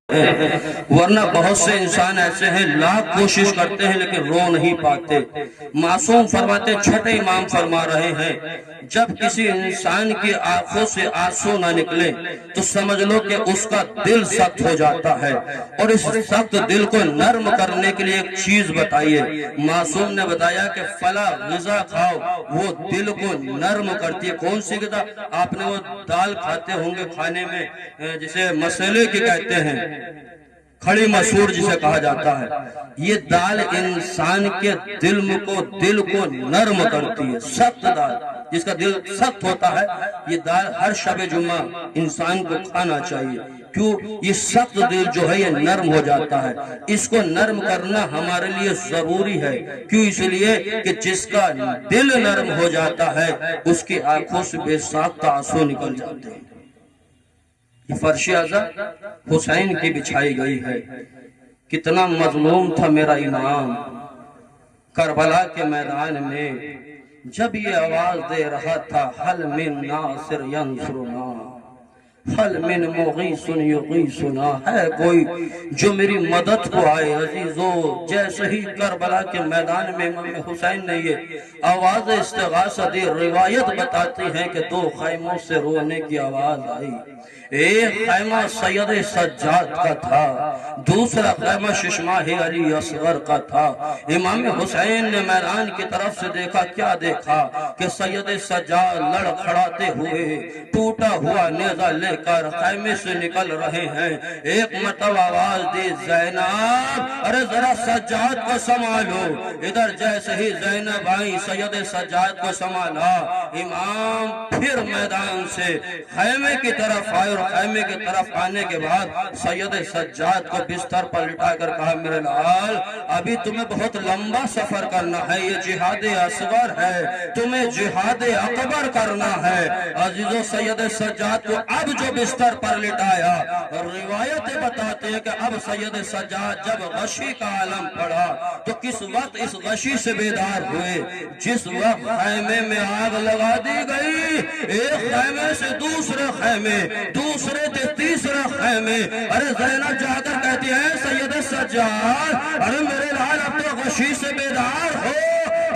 ورنہ بہت سے انسان ایسے ہیں لاکھ کوشش کرتے ہیں لیکن رو نہیں پاتے۔ معصوم فرماتے چھٹے امام فرما رہے ہیں جب کسی انسان کی آنکھوں سے آنسو نہ نکلے تو سمجھ لو کہ اس کا دل سخت ہو جاتا ہے، اور اس سخت دل کو نرم کرنے کے لیے ایک چیز بتائیے۔ معصوم نے بتایا کہ فلاں غذا کھاؤ، وہ دل کو نرم کرتی ہے۔ کون سی غذا؟ آپ نے وہ دال کھاتے ہوں گے کھانے میں جسے مسئلے کی کہتے ہیں، کھڑی مسور جسے کہا جاتا ہے، یہ دال انسان کے دل کو نرم کرتی ہے۔ سخت دال، جس کا دل سخت ہوتا ہے، یہ دال ہر شب جمعہ انسان کو کھانا چاہیے۔ کیوں؟ یہ سخت دل جو ہے یہ نرم ہو جاتا ہے۔ اس کو نرم کرنا ہمارے لیے ضروری ہے۔ کیوں؟ اس لیے کہ جس کا دل نرم ہو جاتا ہے اس کی آنکھوں سے بے ساختہ آنسو نکل جاتے ہیں۔ یہ فرش ازا حسین کی بچھائی گئی ہے۔ کتنا مظلوم تھا میرا امام کربلا کے میدان میں، جب یہ آواز دے رہا تھا حل من ناصر ینصرنا، حل من مغیث یغیثنا، ہے کوئی جو میری مدد کو آئے۔ عزیزو، جیسے ہی کربلا کے میدان میں امام حسین نے یہ آواز استغاثہ دی، روایت بتاتی ہے کہ دو خیموں سے رونے کی آواز آئی۔ ایک خیمہ سید سجاد کا تھا، دوسرا خیمہ ششماہ علی اصغر کا تھا۔ امام حسین نے میدان کی طرف سے دیکھا، کیا دیکھا کہ سید سجاد لڑکھڑاتے ہوئے ٹوٹا ہوا نیزہ لے کر خیمے سے نکل رہے ہیں۔ ایک مرتبہ آواز دی، زینب، ارے ذرا سجاد کو سنبھالو۔ ادھر جیسے ہی زینب آئی، سید سجاد کو سنبھالا، امام پھر میدان سے خیمے کی طرف آئے، اور خیمے کی طرف آنے کے بعد سید سجاد کو بستر پر لٹا کر کہا، میرے لال ابھی تمہیں بہت لمبا سفر کرنا ہے، یہ جہاد اصغر ہے، تمہیں جہاد اکبر کرنا ہے۔ عزیزو، سید سجاد کو اب جو بستر پر لٹایا، روایتیں بتاتے ہیں کہ اب سید سجاد جب غشی کا عالم پڑا تو کس وقت اس غشی سے بیدار ہوئے؟ جس وقت خیمے میں آگ لگا دی گئی، ایک خیمے سے دوسرے خیمے، دوسرے سے تیسرے خیمے، ارے زینب جا کر کہتی ہے، سید سجاد، ارے میرے لال اب تو غشی سے بیدار ہو،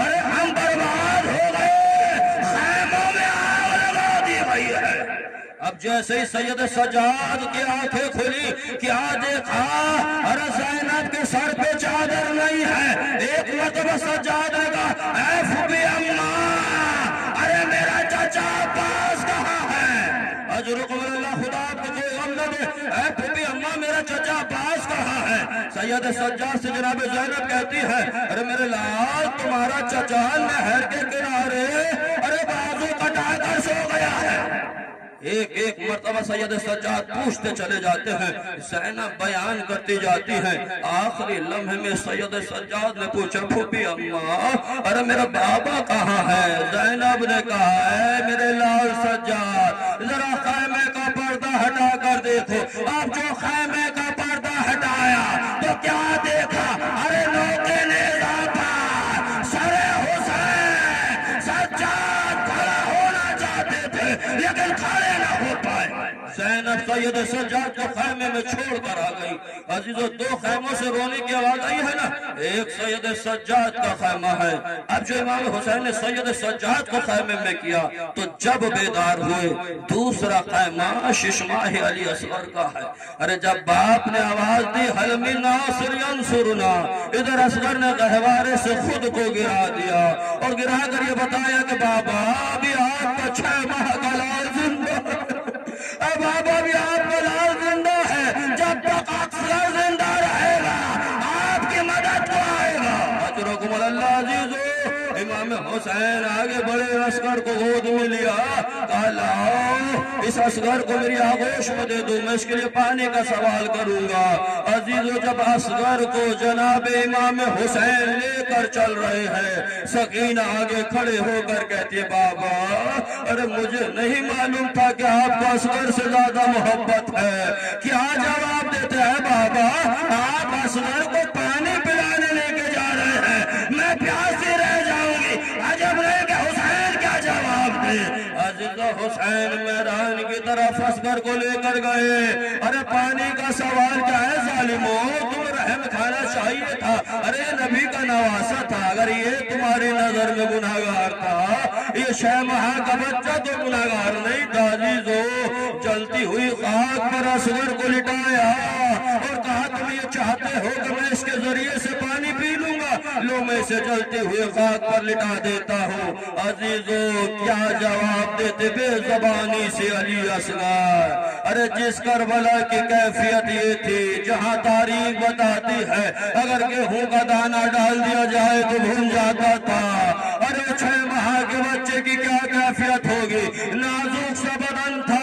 ارے ہم برباد ہو گئے، خیموں میں آگ لگا دی گئی ہے۔ اب جیسے ہی سید سجاد کی آنکھیں کھلی، کیا دیکھا؟ ارے زینب کے سر پہ چادر نہیں ہے۔ ایک مرتبہ سجاد نے کہا، اے پھوپھی اماں، ارے میرا چچا عباس کہاں ہے؟ اجرکم اللہ، خدا آپ کو کوئی غم نہ دے، اے پھوپھی اماں میرا چچا عباس کہاں ہے؟ سید سجاد سے جناب زینب کہتی ہے، ارے میرے لال تمہارا چچا نہر کے کنارے ارے بازو کٹا کر سو گیا ہے۔ ایک ایک مرتبہ سید سجاد پوچھتے چلے جاتے ہیں، زینب بیان کرتی جاتی ہیں۔ آخری لمحے میں سید سجاد نے پوچھا، پھوپھی اماں، ارے میرا بابا کہاں ہے؟ زینب نے کہا، اے میرے لال سجاد، ذرا خیمے کا پردہ ہٹا کر دیکھو۔ اب جو خیمے کا پردہ ہٹایا تو کیا دیکھا؟ ارے نوکے نیزہ پر سر حسین سجاد کھڑا ہونا چاہتے تھے لیکن کھڑے نہ ہو پائے۔ زینب سید سجاد کو خیمے میں چھوڑ کر آ گئی۔ عزیزو، دو خیموں سے رونے کی آواز آئی ہے نا، ایک سید سجاد کا خیمہ ہے۔ اب جو امام حسین نے سید سجاد کو خیمے میں کیا تو جب بیدار ہوئے، دوسرا خیمہ ششماہ علی اصغر کا ہے۔ ارے جب باپ نے آواز دی، حل من ناصر ینصرنا، ادھر اصغر نے گہوارے سے خود کو گرا دیا، اور گرا کر یہ بتایا کہ بابا بھی آپ کا 6 ماہ کا لال زندہ ہے، اے بابا بھی آپ کا لال زندہ ہے، جب تک اصغر زندہ رہے گا آپ کی مدد کو آئے گا۔ اجرکم اللہ۔ عزیزو، امام حسین آگے بڑے اصغر کو گود میں لیا، کہا لاؤ اس اصغر کو میری آغوش میں دے دو، میں اس کے لیے پانی کا سوال کروں گا۔ عزیزو، جب اصغر کو جناب امام حسین لے کر چل رہے ہیں، سکینہ آگے کھڑے ہو کر کہتی ہے، بابا ارے مجھے نہیں معلوم تھا کہ آپ کو اصغر سے زیادہ محبت ہے۔ کیا جواب دیتے ہیں بابا؟ آپ اصغر کو پانی پلانے لے کے جا رہے ہیں، میں پیاسی رہ جاؤں گی۔ عجب نہیں کہ حسین کیا جواب دے۔ عزیزو، حسین میدان کی طرف اصغر کو لے کر گئے. ارے پانی کا سوال کیا ہے ظالمو، تم رحم کھانا چاہیے تھا. ارے نبی کا نواسا تھا، اگر یہ تمہاری نظر میں گناہگار تھا، یہ شیمہا کا بچہ تو گناہگار نہیں تھا. عزیزو جلتی ہوئی خاک پر اصغر کو لٹایا اور کہا تم یہ چاہتے ہو کہ میں اس کے ذریعے سے پانی پی لوں گا؟ لو میں اسے جلتی ہوئی خاک پر لٹا دیتا ہوں. عزیزو کیا جواب دیتے بے زبانی سے علی اصغر. ارے جس کربلا کی کیفیت یہ تھی جہاں تاریخ بتاتی ہے اگر گیہوں کا دانہ ڈال دیا جائے تو بھون جاتا تھا. ارے 6 ماہ کے بچے کی کیا کیفیت ہوگی، نازک سا بدن تھا.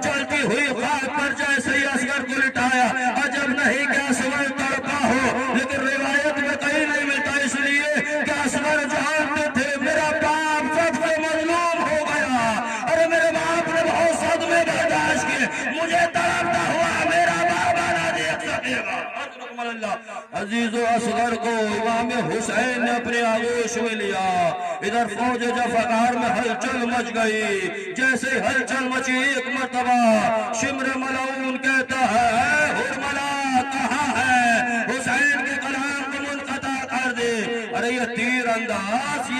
چلتی ہوئی خاک پر جیسے ہی اصغر کو لٹایا، عجب نہیں کہ اصغر تڑپا ہو، لیکن روایت میں کہیں نہیں ملتا، اس لیے کہ اصغر جانتے تھے میرا باپ سب سے مظلوم ہو گیا. ارے میرے باپ نے بہت صدمے برداشت کیے، مجھے تڑپتا ہوا میرا بابا نہ دیکھ سکے گا. عزیزو اصغر کو امام حسین نے اپنے آغوش میں لیا. ادھر فوج جفاکار میں ہلچل مچ گئی. جیسے ہلچل مچی ایک مرتبہ شمر ملعون کہتا ہے اے ہرملا کہاں ہے، حسین کے کلام کو منقطع کر دے. ارے یہ تیر انداز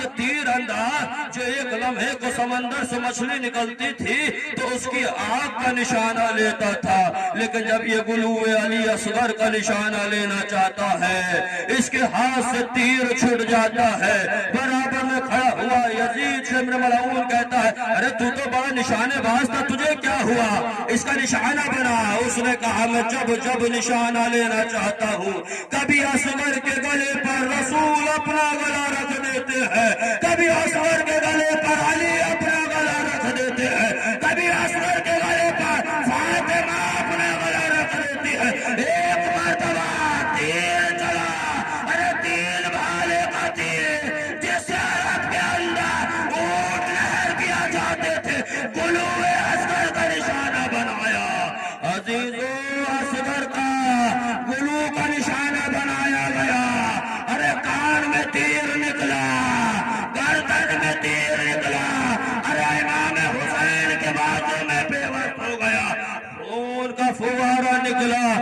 جو ایک لمحے کو سمندر سے مچھلی نکلتی تھی تو اس کی آگ کا نشانہ لیتا تھا، لیکن جب یہ گلو علی اصغر کا نشانہ لینا چاہتا ہے اس کے ہاتھ سے تیر چھٹ جاتا ہے. برابر میں کھڑا ہوا یزید شمر ملعون کہتا ہے ارے تو بڑا نشانے باز تھا، تجھے کیا ہوا، اس کا نشانہ بنا. اس نے کہا میں جب نشانہ لینا چاہتا ہوں کبھی اصغر کے گلے پر رسول اپنا گلا رکھ دیتے ہیں، کبھی اصغر کے گلے پر علی اپنا گلا رکھ دیتے ہیں، کبھی اصغر کے گلے پر فاطمہ اپنا گلا رکھ دیتی ہے. ایک مرتبہ تیر چلا، ارے 3 بھالے کا تیر جس عرب کے اندر اونٹ لہر کیا جاتے تھے، گلوے اصغر کا نشانہ بنایا. عزیزو